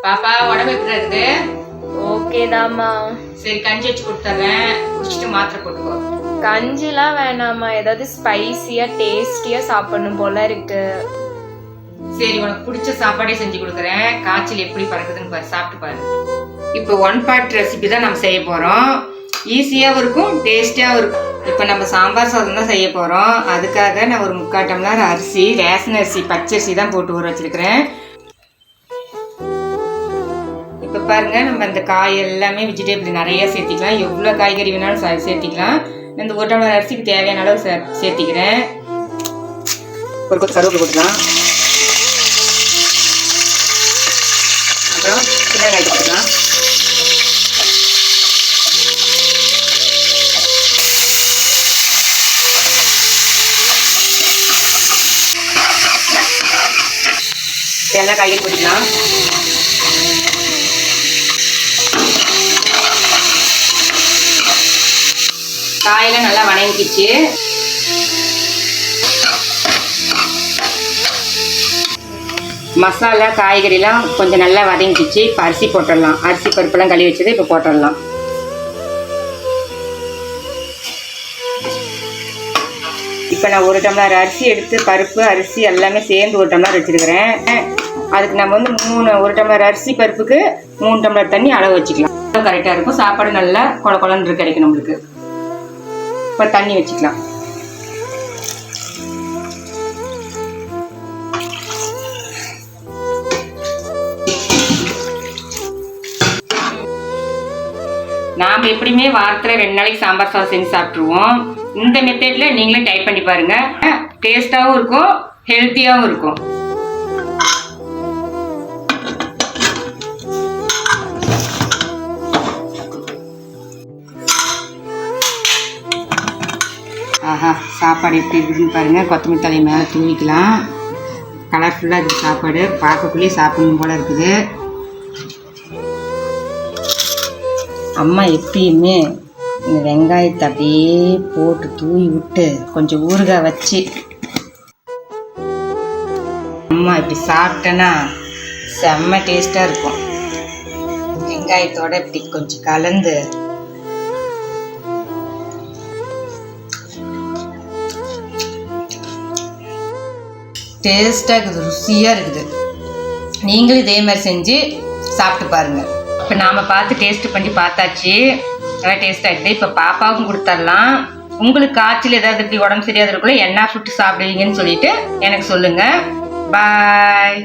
பாப்பா உடம்பு எப்படி இருக்குது? ஓகே தாம்மா. சரி கஞ்சி வச்சு கொடுத்துறேன், குடிச்சிட்டு மாத்திரை போட்டுக்கோ. கஞ்சிலாம் வேணாம்மா, ஏதாவது ஸ்பைசியா டேஸ்டியா சாப்பிடணும் போல இருக்கு. சரி உனக்கு பிடிச்ச சாப்பாடே செஞ்சு கொடுக்குறேன். காய்ச்சல் எப்படி பறக்குதுன்னு பாரு, சாப்பிட்டு பாரு. இப்போ 1 பார்ட் ரெசிபி தான் நம்ம செய்ய போறோம். ஈஸியாகவும் இருக்கும், டேஸ்டியாகவும் இருக்கும். இப்போ நம்ம சாம்பார் சாதம் தான் செய்ய போறோம். அதுக்காக நான் ஒரு 3/4 டம்ளர் அரிசி, ரேஷன் அரிசி, பச்சரிசி தான் போட்டு ஊற வச்சிருக்கிறேன். இப்போ பாருங்க, நம்ம இந்த காய் எல்லாமே வெஜிடபிள் நிறைய சேர்த்திக்கலாம். எவ்வளோ காய்கறி வேணாலும் சேர்த்திக்கலாம். இந்த 1 டம்ளர் அரிசிக்கு தேவையான அளவு சேர்த்திக்கிறேன். ஒரு கொத்து கருவேப்பிலை போட்டுக்கலாம். அப்புறம் சின்ன வெங்காயம் போட்டுக்கலாம். எல்லா காய்கறி போட்டுக்கலாம். காயெல்லாம் நல்லா வணங்கிச்சு. மசாலா காய்கறிலாம் கொஞ்சம் நல்லா வதங்கிச்சு. இப்போ அரிசி போட்டுடலாம். அரிசி பருப்பெல்லாம் கழுவி வச்சது இப்போ போட்டுடலாம். இப்போ நான் 1 டம்ளர் அரிசி எடுத்து பருப்பு அரிசி எல்லாமே சேர்ந்து 1 டம்ளர் வச்சுருக்கிறேன். அதுக்கு நம்ம வந்து 1 டம்ளர் அரிசி பருப்புக்கு 3 டம்ளர் தண்ணி அளவு வச்சுக்கலாம். கரெக்டாக இருக்கும். சாப்பாடு நல்லா கொல கொலன்னு கிடைக்கும் நம்மளுக்கு. இப்போ தண்ணி வச்சுக்கலாம். நாம் எப்படியுமே வாரத்தில் 2 நாளைக்கு சாம்பார் சாதம் செஞ்சு சாப்பிட்ருவோம். இந்த மெத்தடில் நீங்களே ட்ரை பண்ணி பாருங்க. டேஸ்டாகவும் இருக்கும், ஹெல்த்தியாகவும் இருக்கும். ஆஹா, சாப்பாடு எப்படி இருக்குதுன்னு பாருங்கள். கொத்தமல்லி தலை மேலே தூவிக்கலாம். கலர்ஃபுல்லாக இருக்குது சாப்பாடு. பார்க்கக்குள்ளேயே சாப்பிடணும் போல இருக்குது. அம்மா எப்பயுமே இந்த வெங்காயத்தை அப்படியே போட்டு தூவி விட்டு கொஞ்சம் ஊறுகாய் வச்சு அம்மா இப்படி சாப்பிட்டேன்னா செம்ம டேஸ்ட்டாக இருக்கும். வெங்காயத்தோட இப்படி கொஞ்சம் கலந்து டேஸ்ட்டாக இருக்குது, ருசியாக இருக்குது. நீங்களும் இதே மாதிரி செஞ்சு சாப்பிட்டு பாருங்கள். இப்போ நாம் பார்த்து டேஸ்ட் பண்ணி பார்த்தாச்சு. நல்லா டேஸ்ட்டாக இருக்குது. இப்போ பாப்பாவுக்கும் கொடுத்துடலாம். உங்களுக்கு காய்ச்சல் ஏதாவது இப்படி உடம்பு சரியாததுக்குள்ளே என்ன ஃபுட்டு சாப்பிடுவீங்கன்னு சொல்லிட்டு எனக்கு சொல்லுங்கள். பாய்.